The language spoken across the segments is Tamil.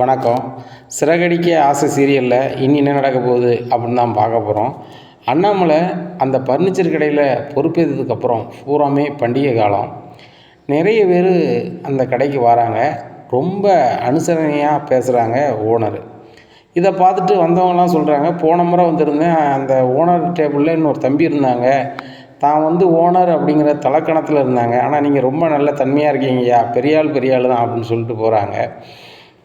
வணக்கம். சிறகடிக்க ஆசை சீரியலில் இனி என்ன நடக்க போகுது அப்படின்னு தான் பார்க்க போகிறோம். அண்ணாமலை அந்த பர்னிச்சர் கடையில் பொறுப்பேற்றதுக்கப்புறம் பூராமே பண்டிகை காலம். நிறைய பேர் அந்த கடைக்கு வராங்க. ரொம்ப அனுசரணையாக பேசுகிறாங்க ஓனர். இதை பார்த்துட்டு வந்தவங்கலாம் சொல்கிறாங்க, போன முறை வந்திருந்தேன், அந்த ஓனர் டேபிளில் இன்னொரு தம்பி இருந்தாங்க, தான் ஓனர் அப்படிங்கிற தலக்கணத்தில் இருந்தாங்க, ஆனால் நீங்கள் ரொம்ப நல்ல தன்மையாக இருக்கீங்கய்யா, பெரிய ஆள் தான் அப்படின்னு சொல்லிட்டு போகிறாங்க.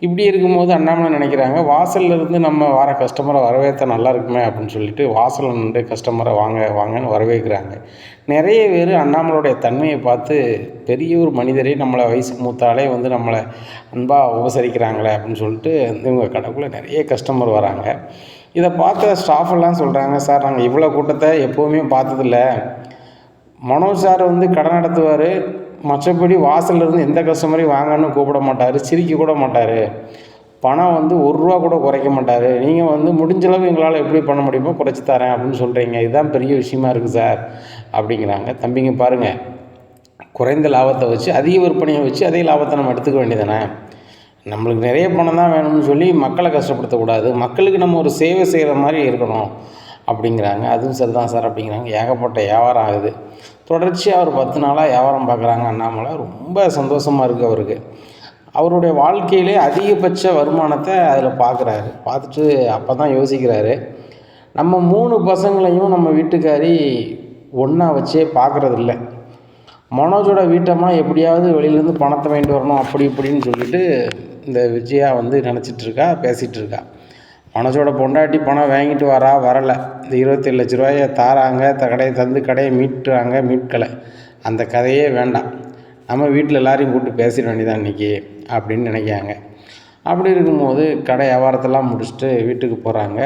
இப்படி இருக்கும்போது அண்ணாமலை நினைக்கிறாங்க, வாசலில் இருந்து நம்ம வர கஸ்டமரை வரவேற்ற நல்லா இருக்குமே அப்படின்னு சொல்லிட்டு வாசலில் நின்று கஸ்டமரை வாங்க வாங்கன்னு வரவேற்கிறாங்க. நிறைய பேர் அண்ணாமலையுடைய தன்மையை பார்த்து, பெரிய ஒரு மனிதரே நம்மளை வயசுக்கு மூத்தாலே நம்மளை அன்பாக உபசரிக்கிறாங்களே அப்படின்னு சொல்லிட்டு இவங்க கடைக்குள்ளே நிறைய கஸ்டமர் வராங்க. இதை பார்த்த ஸ்டாஃப் எல்லாம் சொல்கிறாங்க, சார் நாங்கள் இவ்வளோ கூட்டத்தை எப்போவுமே பார்த்ததில்ல. மனோஜ் சார் கடை நடத்துவார், மற்றபடி வாசல்லேருந்து எந்த கஸ்டமரையும் வாங்கன்னு கூப்பிட மாட்டார், சிரிக்க கூட மாட்டார், பணம் ₹1 கூட குறைக்க மாட்டார். நீங்கள் முடிஞ்சளவு எங்களால் எப்படி பண்ண முடியுமோ குறைச்சி தரேன் அப்படின்னு சொல்கிறீங்க, இதுதான் பெரிய விஷயமா இருக்குது சார் அப்படிங்கிறாங்க. தம்பிங்க பாருங்கள், குறைந்த லாபத்தை வச்சு அதிக விற்பனையை வச்சு அதே லாபத்தை நம்ம எடுத்துக்க வேண்டியதானே. நம்மளுக்கு நிறைய பணம் தான் வேணும்னு சொல்லி மக்களை கஷ்டப்படுத்தக்கூடாது, மக்களுக்கு நம்ம ஒரு சேவை செய்கிற மாதிரி இருக்கணும் அப்படிங்கிறாங்க. அதுவும் சரிதான் சார் அப்படிங்கிறாங்க. ஏகப்பட்ட வியாபாரம் ஆகுது. தொடர்ச்சியாக ஒரு 10 நாளாக வியாபாரம் பார்க்குறாங்க அண்ணாமலை. ரொம்ப சந்தோஷமாக இருக்குது அவருக்கு. அவருடைய வாழ்க்கையிலே அதிகபட்ச வருமானத்தை அதில் பார்க்குறாரு. பார்த்துட்டு அப்போ தான் யோசிக்கிறாரு, நம்ம 3 பசங்களையும் நம்ம வீட்டுக்காரி ஒன்றா வச்சே பார்க்குறதில்ல. மனோஜோட வீட்டம்மா எப்படியாவது வெளியிலேருந்து பணத்தை வாங்கிட்டு வரணும் அப்படி இப்படின்னு சொல்லிட்டு இந்த விஜயா நினச்சிட்ருக்கா, பேசிகிட்டு இருக்கா. மனோஜோட பொண்டாட்டி பணம் வாங்கிட்டு வரலை. இந்த 27 லட்ச ரூபாயை தாராங்க, கடையை மீட்கலை. அந்த கதையே வேண்டாம், நம்ம வீட்டில் எல்லாரையும் கூப்பிட்டு பேசிட வேண்டியதான் இன்றைக்கி அப்படின்னு நினைக்காங்க. அப்படி இருக்கும்போது கடை வியாபாரத்தெல்லாம் முடிச்சுட்டு வீட்டுக்கு போகிறாங்க.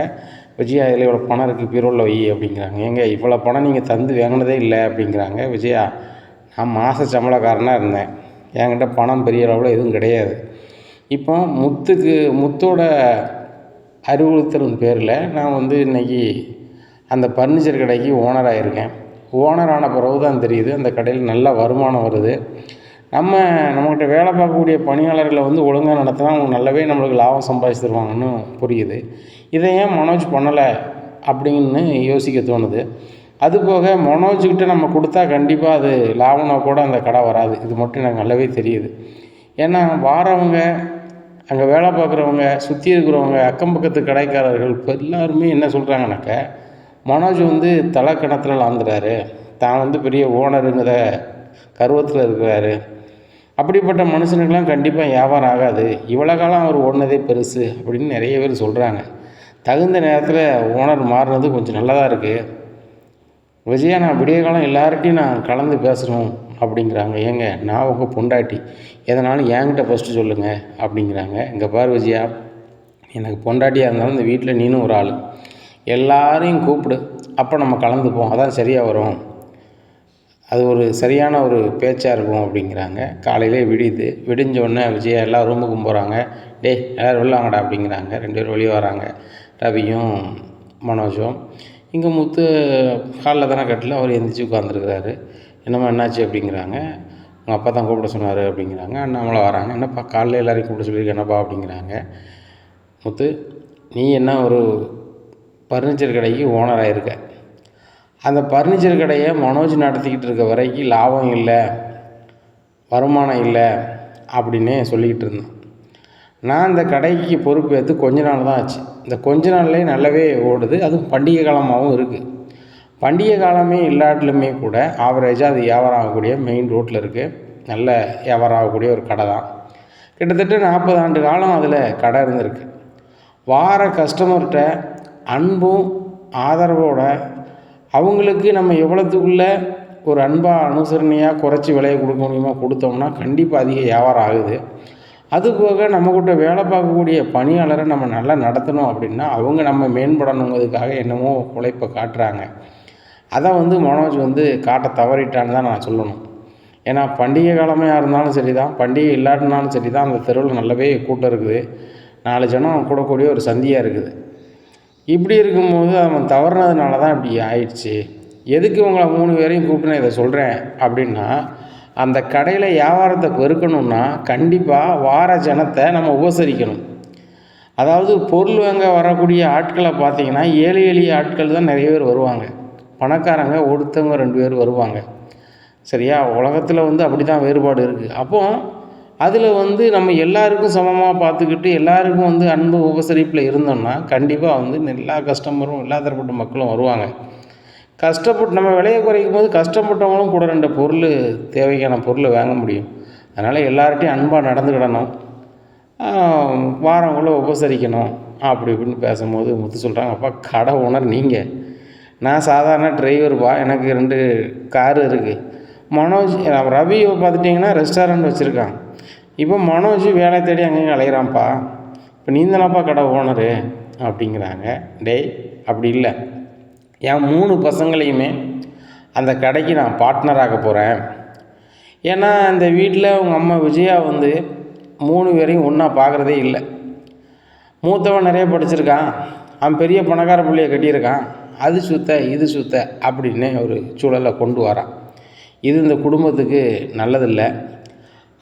விஜயா, இதில் இவ்வளோ பணம் இருக்குது, பீரோவில் வை அப்படிங்கிறாங்க. ஏங்க இவ்வளோ பணம் நீங்கள் தந்து வாங்கினதே இல்லை அப்படிங்கிறாங்க. விஜயா, நான் மாத சம்பளக்காரனாக இருந்தேன், என்கிட்ட பணம் பெரிய அளவில் எதுவும் கிடையாது. இப்போ முத்தோட அறிவுறுத்தலின் பேரில் நான் இன்றைக்கி அந்த பர்னிச்சர் கடைக்கு ஓனராக இருக்கேன். ஓனரான பிறகு தான் தெரியுது அந்த கடையில் நல்ல வருமானம் வருது. நம்மக்கிட்ட வேலை பார்க்கக்கூடிய பணியாளர்களை ஒழுங்காக நடத்தினா அவங்க நல்லாவே நம்மளுக்கு லாபம் சம்பாதிச்சு தருவாங்கன்னு புரியுது. இதை ஏன் மனோஜ் பண்ணலை அப்படின்னு யோசிக்க தோணுது. அதுபோக மனோஜ்கிட்ட நம்ம கொடுத்தா கண்டிப்பாக அது லாபம்னா கூட அந்த கடை வராது. இது மட்டும் எனக்கு நல்லாவே தெரியுது. ஏன்னா வாரவங்க, அங்கே வேலை பார்க்குறவங்க, சுற்றி இருக்கிறவங்க, அக்கம் பக்கத்து கடைக்காரர்கள் இப்போ எல்லாருமே என்ன சொல்கிறாங்கனாக்க, மனோஜ் தலக்கணத்தில் ஆந்துறாரு, தான் பெரிய ஓனருங்கிற கர்வத்தில் இருக்கிறாரு, அப்படிப்பட்ட மனுஷனுக்கெல்லாம் கண்டிப்பாக வியாபாரம் ஆகாது, இவ்வளோ காலம் அவர் ஓடினதே பெருசு அப்படின்னு நிறைய பேர் சொல்கிறாங்க. தகுந்த நேரத்தில் ஓனர் மாறினது கொஞ்சம் நல்லதாக இருக்குது. விஜயா, நான் விடிய காலம் எல்லார்ட்டையும் நான் கலந்து பேசணும் அப்படிங்கிறாங்க. ஏங்க, நான் உங்கள் பொண்டாட்டி, எதனாலும் என்கிட்ட ஃபஸ்ட்டு சொல்லுங்கள் அப்படிங்கிறாங்க. இங்கே பார் விஜயா, எனக்கு பொண்டாட்டியாக இருந்தாலும் இந்த வீட்டில் நீனும் ஒரு ஆள், எல்லாரையும் கூப்பிடு, அப்போ நம்ம கலந்துப்போம், அதான் சரியாக வரும், அது ஒரு சரியான ஒரு பேச்சாக இருக்கும் அப்படிங்கிறாங்க. காலையிலே விடிஞ்சோடனே விஜயா எல்லா ரூமுக்கும் போகிறாங்க. டேய் எல்லோரும் வெளில அப்படிங்கிறாங்க. 2 பேரும் வெளியே வராங்க, ரவியும் மனோஜும். இங்கே முத்து காலில் தானே கட்டில் அவர் எந்திரிச்சு உட்காந்துருக்கிறாரு. என்னம்மா என்னாச்சு அப்படிங்கிறாங்க. உங்கள் அப்பா தான் கூப்பிட சொன்னார் அப்படிங்கிறாங்க. அண்ணாமலை வராங்க. என்னப்பா காலையில் எல்லாரையும் கூப்பிட சொல்லியிருக்க என்னப்பா அப்படிங்கிறாங்க. முத்து, நீ என்ன ஒரு பர்னிச்சர் கடைக்கு ஓனராக இருக்க, அந்த பர்னிச்சர் கடையை மனோஜ் நடத்திக்கிட்டு இருக்க வரைக்கும் லாபம் இல்லை, வருமானம் இல்லை அப்படின்னே சொல்லிக்கிட்டு இருந்தேன். நான் இந்த கடைக்கு பொறுப்பேற்று கொஞ்ச நாள் தான் ஆச்சு. இந்த கொஞ்ச நாள்லேயே நல்லாவே ஓடுது, அதுவும் பண்டிகை காலமாகவும் இருக்குது. பண்டிகை காலமே இல்லாட்டிலுமே கூட ஆவரேஜாக அது வியாபாரம் ஆகக்கூடிய மெயின் ரோட்டில் இருக்குது, நல்ல வியாபாரம் ஆகக்கூடிய ஒரு கடை தான். கிட்டத்தட்ட 40 ஆண்டு காலம் அதில் கடை இருந்திருக்கு. வார கஸ்டமர்கிட்ட அன்பும் ஆதரவோட அவங்களுக்கு நம்ம எவ்வளோத்துக்குள்ளே ஒரு அன்பாக அனுசரணையாக குறைச்சி விலையை கொடுக்க முடியுமோ கொடுத்தோம்னா கண்டிப்பாக அதிக வியாபாரம் ஆகுது. அதுபோக நம்மக்கிட்ட வேலை பார்க்கக்கூடிய பணியாளரை நம்ம நல்லா நடத்தணும் அப்படின்னா அவங்க நம்ம மேம்படணுங்கிறதுக்காக என்னமோ உழைப்பை காட்டுறாங்க. அதை மனோஜ் காட்ட தவறிட்டான்னு தான் நான் சொல்லணும். ஏன்னா பண்டிகை காலமாக இருந்தாலும் சரி தான், பண்டிகை இல்லாட்டினாலும் சரி தான், அந்த தெருவில் நல்லாவே கூட்டம் இருக்குது, 4 ஜனம் கூடக்கூடிய ஒரு சந்தியாக இருக்குது. இப்படி இருக்கும்போது அவன் தவறுனதுனால தான் இப்படி ஆயிடுச்சு. எதுக்கு உங்களை 3 பேரையும் கூப்பிட்டு நான் இதை சொல்கிறேன் அப்படின்னா, அந்த கடையில் வியாபாரத்தை பெருக்கணும்னா கண்டிப்பாக வார ஜனத்தை நம்ம உபசரிக்கணும். அதாவது பொருள் வாங்க வரக்கூடிய ஆட்களை பார்த்தீங்கன்னா ஏழை எளிய ஆட்கள் தான் நிறைய பேர் வருவாங்க. பணக்காரங்க ஒருத்தவங்க 2 பேர் வருவாங்க. சரியா? உலகத்தில் வந்து அப்படி தான் வேறுபாடு இருக்குது. அப்போது அதில் வந்து நம்ம எல்லாருக்கும் சமமாக பார்த்துக்கிட்டு எல்லாருக்கும் வந்து அன்பு உபசரிப்பில் இருந்தோம்னா கண்டிப்பாக வந்து எல்லா கஸ்டமரும் எல்லா தரப்பட்ட மக்களும் வருவாங்க. கஷ்டப்பட்டு நம்ம விலையை குறைக்கும் போது கஷ்டப்பட்டவங்களும் கூட 2 பொருள் தேவைக்கான பொருளை வாங்க முடியும். அதனால் எல்லார்ட்டையும் அன்பாக நடந்துக்கிடணும், வாரவங்கள உபசரிக்கணும் அப்படி இப்படின்னு பேசும்போது முத்து சொல்கிறாங்க, அப்பா கடை ஓனர் நீங்கள், நான் சாதாரண டிரைவர்ப்பா, எனக்கு 2 காரு இருக்குது. மனோஜ் ரவி பார்த்துட்டிங்கன்னா ரெஸ்டாரண்ட் வச்சுருக்கான். இப்போ மனோஜ் வேலை தேடி அங்கேயும் அலைகிறான்ப்பா, இப்போ நீ தானப்பா கடை ஓனரு அப்படிங்கிறாங்க. டேய் அப்படி இல்லை, என் 3 பசங்களையுமே அந்த கடைக்கு நான் பார்ட்னராக போகிறேன். ஏன்னா இந்த வீட்டில் உங்கள் அம்மா விஜயா வந்து 3 பேரையும் ஒன்றா பார்க்குறதே இல்லை. மூத்தவன் நிறைய படிச்சிருக்கான், அவன் பெரிய பணக்கார பிள்ளையை கட்டியிருக்கான், அது சுத்த இது சுத்த அப்படின்னு ஒரு சூழலை கொண்டு வரான். இது இந்த குடும்பத்துக்கு நல்லதில்லை.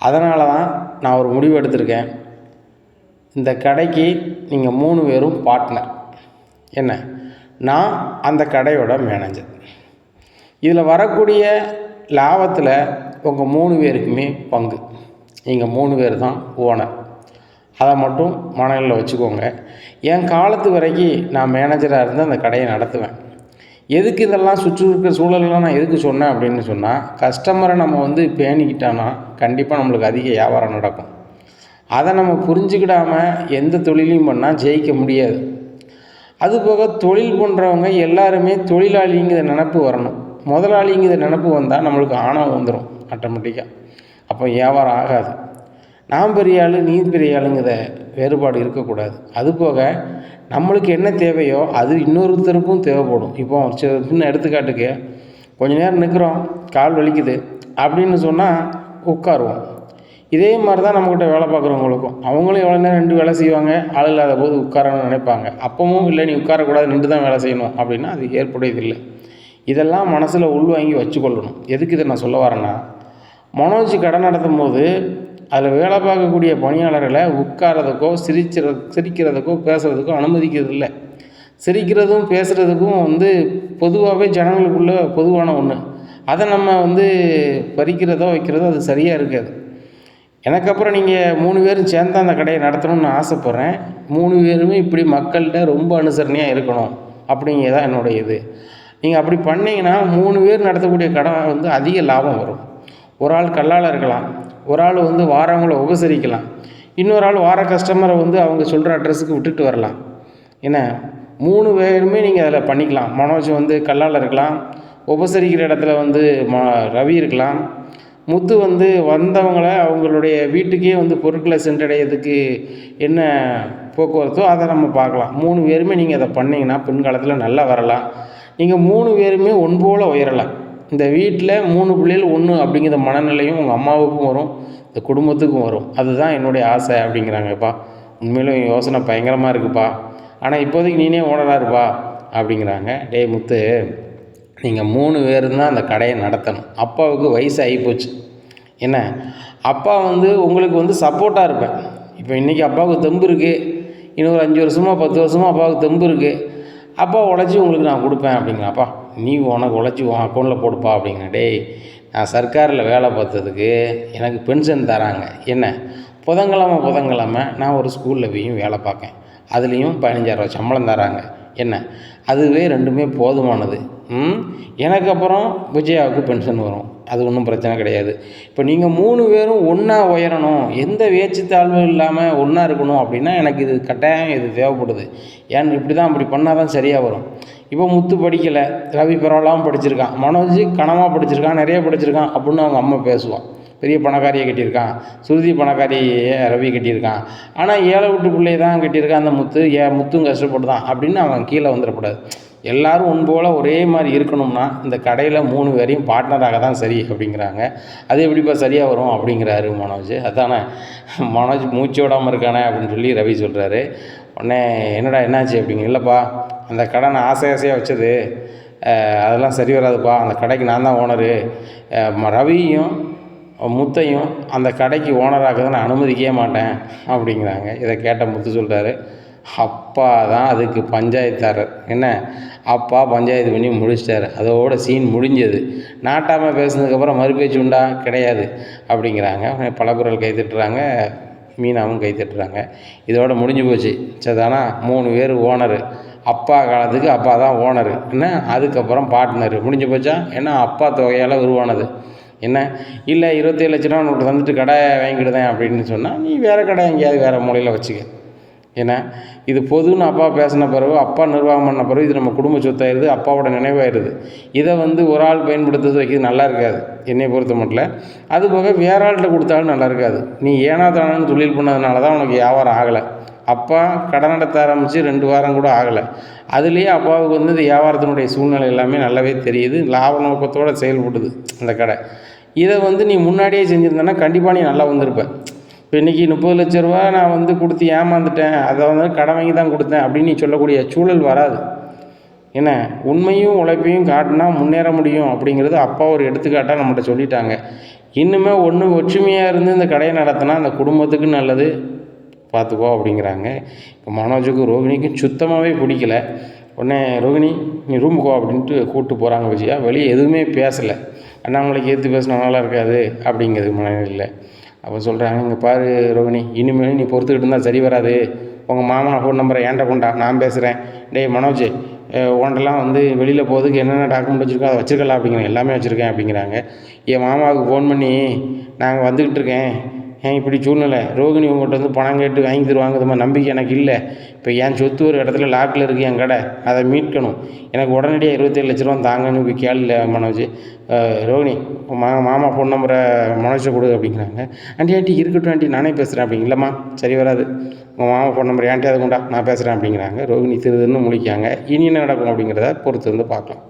அதனால தான் நான் ஒரு முடிவு எடுத்திருக்கேன். இந்த கடைக்கு நீங்கள் 3 பேரும் பார்ட்னர். என்ன, நான் அந்த கடையோட மேனேஜர். இதில் வரக்கூடிய லாபத்தில் உங்கள் 3 பேருக்குமே பங்கு. நீங்கள் 3 பேர் தான் ஓனர். அதை மட்டும் மனதில் வச்சுக்கோங்க. என் காலத்து வரைக்கும் நான் மேனேஜராக இருந்து அந்த கடையை நடத்துவேன். எதுக்கு இதெல்லாம் சுற்றி இருக்கிற சூழலெல்லாம் நான் எதுக்கு சொன்னேன் அப்படின்னு சொன்னால், கஸ்டமரை நம்ம வந்து பேணிக்கிட்டோன்னா கண்டிப்பாக நம்மளுக்கு அதிக வியாபாரம் நடக்கும். அதை நம்ம புரிஞ்சுக்கிடாமல் எந்த தொழிலையும் பண்ணால் ஜெயிக்க முடியாது. அதுபோக தொழில் பண்ணுறவங்க எல்லாருமே தொழிலாளிங்கிற நினப்பு வரணும். முதலாளிங்கிற நினப்பு வந்தால் நம்மளுக்கு ஆணவம் வந்துடும் ஆட்டோமேட்டிக்காக. அப்போ வியாபாரம் ஆகாது. நான் பெரிய ஆள் நீ பெரிய ஆளுங்கிற வேறுபாடு இருக்கக்கூடாது. அதுபோக நம்மளுக்கு என்ன தேவையோ அது இன்னொருத்தருக்கும் தேவைப்படும். இப்போ சின்ன எடுத்துக்காட்டுக்கு கொஞ்ச நேரம் நிற்கிறோம், கால் வலிக்குது அப்படின்னு சொன்னால் உட்காருவோம். இதே மாதிரி தான் நம்மக்கிட்ட வேலை பார்க்குறவங்களுக்கும் அவங்களும் எவ்வளோ நேரம் நின்று வேலை செய்வாங்க, ஆள் இல்லாத போது உட்காரணும்னு நினைப்பாங்க. அப்பவும் இல்லை நீ உட்காரக்கூடாது, நின்று தான் வேலை செய்யணும் அப்படின்னா அது ஏற்புடையதில்லை. இதெல்லாம் மனசில் உள்வாங்கி வச்சுக்கொள்ளணும். எதுக்கு இதை நான் சொல்ல வரேன்னா, மனோஜ் கடை நடத்தும் போது அதில் வேலை பார்க்கக்கூடிய பணியாளர்களை உட்காரதுக்கோ சிரிக்கிறதுக்கோ பேசுகிறதுக்கோ அனுமதிக்கிறது இல்லை. சிரிக்கிறதும் பேசுகிறதுக்கும் வந்து பொதுவாகவே ஜனங்களுக்குள்ள பொதுவான ஒன்று. அதை நம்ம வந்து பறிக்கிறதோ வைக்கிறதோ அது சரியாக இருக்காது. எனக்கு அப்புறம் நீங்கள் 3 பேரும் சேர்ந்து அந்த கடையை நடத்தணும்னு ஆசைப்பட்றேன். 3 பேருமே இப்படி மக்கள்கிட்ட ரொம்ப அனுசரணையாக இருக்கணும் அப்படிங்கிறதான் என்னுடைய இது. நீங்கள் அப்படி பண்ணிங்கன்னா 3 பேர் நடத்தக்கூடிய கடை வந்து அதிக லாபம் வரும். ஒரு ஆள் கல்லால் இருக்கலாம், ஒரு ஆள் வந்து வாரவங்கள உபசரிக்கலாம், இன்னொரு ஆள் வார கஸ்டமரை வந்து அவங்க சொல்கிற அட்ரஸுக்கு விட்டுட்டு வரலாம். ஏன்னா 3 பேருமே நீங்கள் அதில் பண்ணிக்கலாம். மனோஜ் வந்து கல்லால் இருக்கலாம், உபசரிக்கிற இடத்துல வந்து ரவி இருக்கலாம், முத்து வந்து வந்தவங்களை அவங்களுடைய வீட்டுக்கே வந்து பொருட்களை சென்றடையிறதுக்கு என்ன போக்குவரத்தோ அதை நம்ம பார்க்கலாம். 3 பேருமே நீங்கள் அதை பண்ணிங்கன்னா பின்காலத்தில் நல்லா வரலாம். நீங்கள் 3 பேருமே ஒன்போல உயரலாம். இந்த வீட்டில் 3 பிள்ளைகள் ஒன்று அப்படிங்கிற மனநிலையும் உங்கள் அம்மாவுக்கும் வரும், இந்த குடும்பத்துக்கும் வரும். அதுதான் என்னுடைய ஆசை அப்படிங்கிறாங்கப்பா. உண்மையிலும் யோசனை பயங்கரமாக இருக்குப்பா, ஆனால் இப்போதைக்கு நீனே ஓனராக இருப்பா அப்படிங்கிறாங்க. டேய் முத்து, நீங்கள் 3 பேர் தான் அந்த கடையை நடத்தணும். அப்பாவுக்கு வயசு ஆகிப்போச்சு. என்ன, அப்பா வந்து உங்களுக்கு வந்து சப்போர்ட்டாக இருப்பேன். இப்போ இன்றைக்கி அப்பாவுக்கு தெம்பு இருக்குது, இன்னொரு 5 வருஷமாக 10 வருஷமாக அப்பாவுக்கு தெம்பு இருக்குது. அப்பா உழைச்சி உங்களுக்கு நான் கொடுப்பேன் அப்படிங்கிறேன். அப்பா நீ உனக்கு உழைச்சி உன் அக்கௌண்ட்டில் போடுப்பா அப்படிங்கிறேன். டேய், நான் சர்க்காரில் வேலை பார்த்ததுக்கு எனக்கு பென்ஷன் தராங்க. என்ன, புதன்கிழமை நான் ஒரு ஸ்கூலில் போய் வேலை பார்க்கேன், அதுலேயும் 15,000 ரூபா சம்பளம் தராங்க. என்ன, அதுவே 2மே போதுமானது. எனக்கு அப்புறம் விஜயாவுக்கு பென்ஷன் வரும், அது ஒன்றும் பிரச்சனை கிடையாது. இப்போ நீங்கள் 3 பேரும் ஒன்றா உயரணும், எந்த வேற்றுத்தாழ்வும் இல்லாமல் ஒன்றா இருக்கணும் அப்படின்னா எனக்கு இது கட்டாயம் இது தேவைப்படுது. ஏன் இப்படி தான் அப்படி பண்ணால் தான் சரியாக வரும். இப்போ முத்து படிக்கலை, ரவி பரவாயில்லாமல் படிச்சிருக்கான், மனோஜ் கனமாக படிச்சிருக்கான், நிறைய படிச்சிருக்கான் அப்படின்னு அவங்க அம்மா பேசுவான். பெரிய பணக்காரியை கட்டியிருக்கான், சுருதி பணக்காரியை ரவி கட்டியிருக்கான், ஆனால் ஏழை வீட்டு பிள்ளையை தான் கட்டியிருக்கான் அந்த முத்து, முத்தும் கஷ்டப்பட்டு தான் அப்படின்னு அவன் கீழே வந்துடக்கூடாது. எல்லோரும் ஒன்போல் ஒரே மாதிரி இருக்கணும்னா இந்த கடையில் 3 பேரையும் பார்ட்னராக தான் சரி அப்படிங்கிறாங்க. அது எப்படிப்பா சரியாக வரும் அப்படிங்கிறாரு மனோஜ். அதானே மனோஜ் மூச்சு விடாமல் இருக்கானே அப்படின்னு சொல்லி ரவி சொல்கிறாரு. உடனே என்னடா என்னாச்சு அப்படிங்க. இல்லைப்பா, அந்த கடை நான் ஆசையாக வச்சது, அதெல்லாம் சரி வராதுப்பா, அந்த கடைக்கு நான் தான் ஓனரு. ரவியும் முத்தையும் அந்த கடைக்கு ஓனராக்க நான் அனுமதிக்கவே மாட்டேன் அப்படிங்கிறாங்க. இதை கேட்ட முத்து சொல்கிறாரு, அப்பா தான் அதுக்கு பஞ்சாயத்தாரர். என்ன, அப்பா பஞ்சாயத்து பண்ணி முடிச்சிட்டாரு, அதோட சீன் முடிஞ்சது. நாட்டாமல் பேசுனதுக்கப்புறம் மறுபேச்சு உண்டா? கிடையாது அப்படிங்கிறாங்க. பலகுரல் கை தட்டுறாங்க, மீனாவும் கை தட்டுறாங்க. இதோட முடிஞ்சு போச்சு. சரிதானா? 3 பேர் ஓனரு. அப்பா காலத்துக்கு அப்பா தான் ஓனரு. என்ன, அதுக்கப்புறம் பார்ட்னரு. முடிஞ்சு போச்சா? ஏன்னா அப்பா தொகையால் உருவானது. என்ன, இல்லை 27 லட்ச ரூபா உனக்கு தந்துட்டு கடை வாங்கிக்கிடுதேன் அப்படின்னு சொன்னால் நீ வேறு கடை எங்கேயாவது வேறு மூலையில் வச்சுக்க. ஏன்னா இது பொதுன்னு அப்பா பேசின பிறகு, அப்பா நிர்வாகம் பண்ண பிறகு இது நம்ம குடும்ப சொத்தாயிருது, அப்பாவோட நினைவாயிருது. இதை ஒரு ஆள் பயன்படுத்துறது வைக்கிறது நல்லா இருக்காது, என்னை பொறுத்த மட்டும். அதுபோக வேற ஆள்கிட்ட கொடுத்தாலும் நல்லா இருக்காது. நீ ஏனா தானு தொழில் பண்ணதுனால தான் உனக்கு வியாபாரம் ஆகலை. அப்பா கடன் நடத்த ஆரம்பித்து 2 வாரம் கூட ஆகலை. அதுலேயே அப்பாவுக்கு இந்த வியாபாரத்தினுடைய சூழ்நிலை எல்லாமே நல்லாவே தெரியுது. லாப நோக்கத்தோடு செயல்படுது அந்த கடை. இதை நீ முன்னாடியே செஞ்சுருந்தேன்னா கண்டிப்பாக நீ நல்லா வந்திருப்ப. இப்போ இன்றைக்கி 30 லட்ச ரூபா நான் கொடுத்து ஏமாந்துட்டேன், அதை கடன் வாங்கி தான் கொடுத்தேன் அப்படின்னு நீ சொல்லக்கூடிய சூழல் வராது. என்ன, உண்மையும் உழைப்பையும் காட்டினா முன்னேற முடியும் அப்படிங்கிறது அப்பா ஒரு எடுத்துக்காட்டாக நம்மகிட்ட சொல்லிட்டாங்க. இன்னுமே ஒற்றுமையாக இருந்து இந்த கடையை நடத்தினா அந்த குடும்பத்துக்கு நல்லது, பார்த்துக்கோ அப்படிங்கிறாங்க. இப்போ மனோஜுக்கும் ரோகிணிக்கும் சுத்தமாகவே பிடிக்கல. உடனே ரோகிணி நீ ரூமுக்கோ அப்படின்ட்டு கூப்பிட்டு போகிறாங்க விஜயா. வெளியே எதுவுமே பேசலை. அண்ணாமலைக்கு ஏற்று பேசினா நல்லா இருக்காது அப்படிங்கிறது மனநிலையில். அப்போ சொல்கிறாங்க, இங்கே பாரு ரோகிணி, இனிமேல் நீ பொறுத்துக்கிட்டு இருந்தால் சரி வராது. உங்கள் மாமா ஃபோன் நம்பரை ஏன்ட்ட கொண்டா, நான் பேசுகிறேன். டேய் மனோஜ், உன்ட்டெல்லாம் வெளியில் போகிறதுக்கு என்னென்ன டாக்குமெண்ட் வச்சுருக்கோ அதை வச்சுருக்கலாம் அப்படிங்கிறேன். எல்லாமே வச்சுருக்கேன் அப்படிங்கிறாங்க. என் மாமாவுக்கு ஃபோன் பண்ணி நாங்கள் வந்துக்கிட்டு இருக்கேன், ஏன் இப்படி சூழ்நிலை, ரோகிணி உங்கள்கிட்ட பணம் கேட்டு வாங்கி தருவாங்க, இது மாதிரி நம்பிக்கை எனக்கு இல்லை. இப்போ என் சொத்து ஒரு இடத்துல லாக்கில் இருக்குது, என் கடை, அதை மீட்கணும். எனக்கு உடனடியாக 27 லட்ச ரூபா தாங்கன்னு இப்போ கேள்வியில் மனோஜ். ரோகிணி மாமா ஃபோன் நம்பரை மனோஜை கொடு அப்படிங்கிறாங்க. ஆண்டி இருக்கட்டும் ஆண்டி, நானே பேசுகிறேன் அப்படிங்க. இல்லைம்மா சரி வராது, உங்கள் மாமா ஃபோன் நம்பர் ஏன்ட்டி அதை கொண்டா, நான் பேசுகிறேன் அப்படிங்கிறாங்க. ரோகிணி திருதுன்னு முழிக்காங்க. இனி என்ன நடக்கும் அப்படிங்கிறத பொறுத்து பார்க்கலாம்.